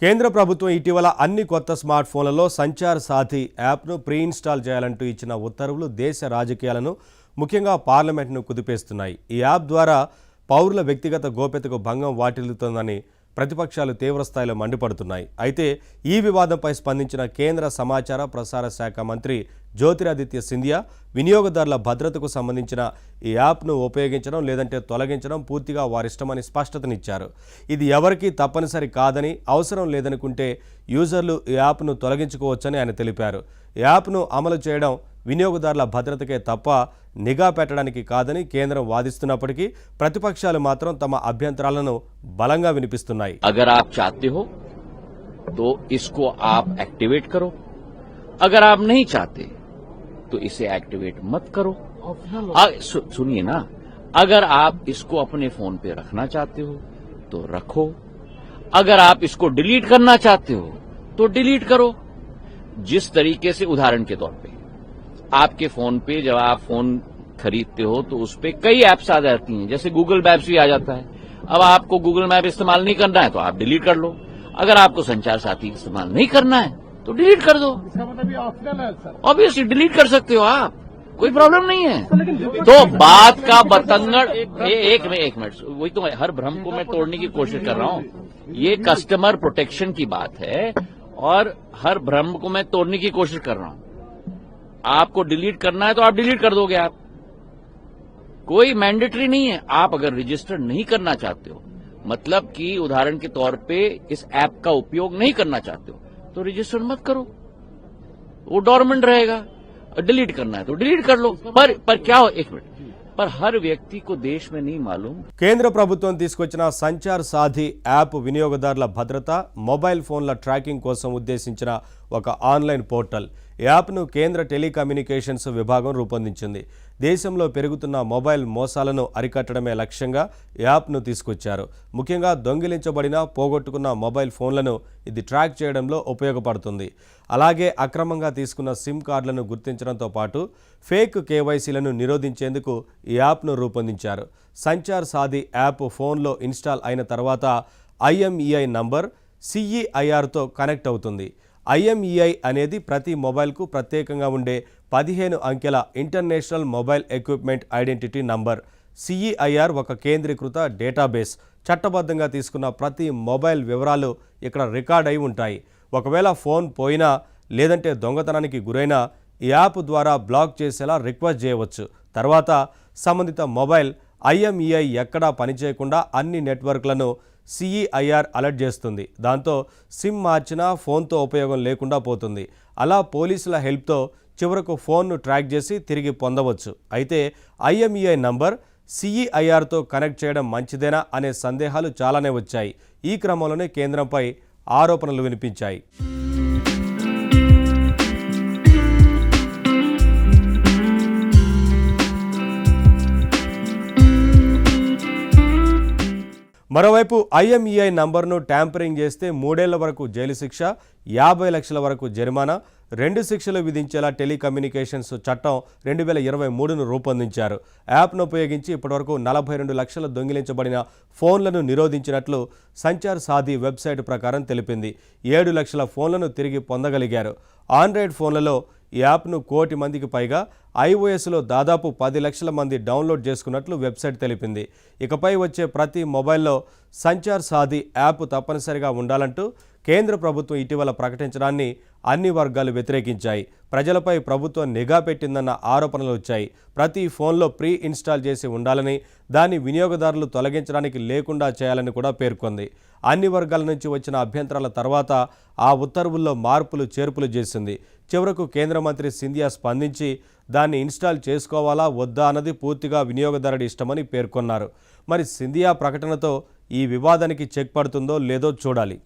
కేంద్ర ప్రభుత్వం ఇటీవల అన్ని కొత్త స్మార్ట్ ఫోన్లలో సంచార్ సాథీ యాప్ను ప్రీ ఇన్స్టాల్ చేయాలంటూ ఇచ్చిన ఉత్తర్వులు దేశ రాజకీయాలను ముఖ్యంగా పార్లమెంట్ను కుదిపేస్తున్నాయి. ఈ యాప్ ద్వారా పౌరుల వ్యక్తిగత గోప్యతకు భంగం వాటిల్లుతోందని ప్రతిపక్షాలు తీవ్రస్థాయిలో మండిపడుతున్నాయి. అయితే ఈ వివాదంపై స్పందించిన కేంద్ర సమాచార ప్రసార శాఖ మంత్రి జ్యోతిరాదిత్య సింధియా వినియోగదారుల భద్రతకు సంబంధించిన ఈ యాప్ను ఉపయోగించడం లేదంటే తొలగించడం పూర్తిగా వారిష్టమని స్పష్టతనిచ్చారు. ఇది ఎవరికీ తప్పనిసరి కాదని, అవసరం లేదనుకుంటే యూజర్లు ఈ యాప్ను తొలగించుకోవచ్చని ఆయన తెలిపారు. ఈ యాప్ను అమలు చేయడం వినియోగదారుల భద్రతకే తప్ప నిఘా పెట్టడానికి కాదని కేంద్రం వాదిస్తున్నప్పటికీ ప్రతిపక్షాలు మాత్రం తమ అభ్యంతరాలను బలంగా వినిపిస్తున్నాయి. अगर आप चाहते हो तो इसको आप एक्टिवेट करो, अगर आप नहीं चाहते तो इसे एक्टिवेट मत करो. सुनिए ना, अगर आप इसको अपने फोन पे रखना चाहते हो तो रखो, अगर आप इसको डिलीट करना चाहते हो तो डिलीट करो. जिस तरीके से उदाहरण के तौर पे आपके फोन पे जब आप फोन खरीदते हो तो उस पे कई एप्स आ जाती हैं, जैसे गूगल मैप्स भी आ जाता है. अब आपको गूगल मैप इस्तेमाल नहीं करना है तो आप डिलीट कर लो. अगर आपको संचार साथी इस्तेमाल नहीं करना है तो डिलीट कर दो. इसका मतलब ये ऑप्शनल है सर. ऑब्वियसली डिलीट कर सकते हो आप, कोई प्रॉब्लम नहीं है. तो बात का बतंगड़ एक मिनट, वही तो हर भ्रम को मैं तोड़ने की कोशिश कर रहा हूँ. ये कस्टमर प्रोटेक्शन की बात है और हर भ्रम को मैं तोड़ने की कोशिश कर रहा हूँ. आपको डिलीट करना है तो आप डिलीट कर दोगे. आप कोई मैंडेटरी नहीं है. आप अगर रजिस्टर नहीं करना चाहते हो, मतलब कि उदाहरण के तौर पे इस ऐप का उपयोग नहीं करना चाहते हो तो रजिस्टर मत करो, वो डॉर्मेंट रहेगा. डिलीट करना है तो डिलीट कर लो. पर क्या हो, एक मिनट, पर हर व्यक्ति को देश में नहीं मालूम. కేంద్ర ప్రభుత్వం తీసుకొచ్చిన సంచార్ సాథీ యాప్ వినియోగదారుల భద్రత, మొబైల్ ఫోన్ల ట్రాకింగ్ కోసం ఉద్దేశించిన ఒక ఆన్లైన్ పోర్టల్. ఈ యాప్ను కేంద్ర టెలికమ్యూనికేషన్స్ విభాగం రూపొందించింది. దేశంలో పెరుగుతున్న మొబైల్ మోసాలను అరికట్టడమే లక్ష్యంగా ఈ యాప్ను తీసుకొచ్చారు. ముఖ్యంగా దొంగిలించబడిన, పోగొట్టుకున్న మొబైల్ ఫోన్లను ఇది ట్రాక్ చేయడంలో ఉపయోగపడుతుంది. అలాగే అక్రమంగా తీసుకున్న సిమ్ కార్డులను గుర్తించడంతో పాటు ఫేక్ కేవైసీలను నిరోధించేందుకు ఈ యాప్ను రూపొందించారు. సంచార్ సాథీ యాప్ ఫోన్లో ఇన్స్టాల్ అయిన తర్వాత IMEI నంబర్ CEIRతో కనెక్ట్ అవుతుంది. IMEI అనేది ప్రతి మొబైల్కు ప్రత్యేకంగా ఉండే 15 అంకెల international mobile equipment identity number. CEIR ఒక కేంద్రీకృత డేటాబేస్. చట్టబద్ధంగా తీసుకున్న ప్రతి మొబైల్ వివరాలు ఇక్కడ రికార్డ్ అయి ఉంటాయి. ఒకవేళ ఫోన్ పోయినా లేదంటే దొంగతనానికి గురైనా ఈ యాప్ ద్వారా బ్లాక్ చేసేలా రిక్వెస్ట్ చేయవచ్చు. తర్వాత సంబంధిత మొబైల్ IMEI ఎక్కడా పనిచేయకుండా అన్ని నెట్వర్క్లను CEIR అలర్ట్ చేస్తుంది. దాంతో సిమ్ మార్చినా ఫోన్తో ఉపయోగం లేకుండా పోతుంది. అలా పోలీసుల హెల్ప్తో చివరకు ఫోన్ను ట్రాక్ చేసి తిరిగి పొందవచ్చు. అయితే IMEI నంబర్ CEIRతో కనెక్ట్ చేయడం మంచిదేనా అనే సందేహాలు చాలానే వచ్చాయి. ఈ క్రమంలోనే కేంద్రంపై ఆరోపణలు వినిపించాయి. మరోవైపు IMEI నంబర్ను ట్యాంపరింగ్ చేస్తే 3 ఏళ్ల వరకు జైలు శిక్ష, 50 లక్షల వరకు జరిమానా, 2 శిక్షలు విధించేలా టెలికమ్యూనికేషన్స్ చట్టం 2023ను రూపొందించారు. యాప్ను ఉపయోగించి ఇప్పటివరకు 42 లక్షల దొంగిలించబడిన ఫోన్లను నిరోధించినట్లు సంచార్ సాథీ వెబ్సైట్ ప్రకారం తెలిపింది. 7 లక్షల ఫోన్లను తిరిగి పొందగలిగారు. ఆండ్రాయిడ్ ఫోన్లలో ఈ యాప్ను 1 కోటి మందికి పైగా, iOSలో దాదాపు 10 లక్షల మంది డౌన్లోడ్ చేసుకున్నట్లు వెబ్సైట్ తెలిపింది. ఇకపై వచ్చే ప్రతి మొబైల్లో సంచార్ సాథీ యాప్ తప్పనిసరిగా ఉండాలంటూ కేంద్ర ప్రభుత్వం ఇటీవల ప్రకటించడాన్ని అన్ని వర్గాలు వ్యతిరేకించాయి. ప్రజలపై ప్రభుత్వం నిఘా పెట్టిందన్న ఆరోపణలు వచ్చాయి. ప్రతి ఫోన్లో ప్రీ ఇన్స్టాల్ చేసి ఉండాలని, దాన్ని వినియోగదారులు తొలగించడానికి లేకుండా చేయాలని కూడా పేర్కొంది. అన్ని వర్గాల నుంచి వచ్చిన అభ్యంతరాల తర్వాత ఆ ఉత్తర్వుల్లో మార్పులు చేర్పులు చేసింది. చివరకు కేంద్ర మంత్రి సింధియా స్పందించి దాన్ని ఇన్స్టాల్ చేసుకోవాలా వద్దా అన్నది పూర్తిగా వినియోగదారుడి ఇష్టమని పేర్కొన్నారు. మరి సింధియా ప్రకటనతో ఈ వివాదానికి చెక్ పడుతుందో లేదో చూడాలి.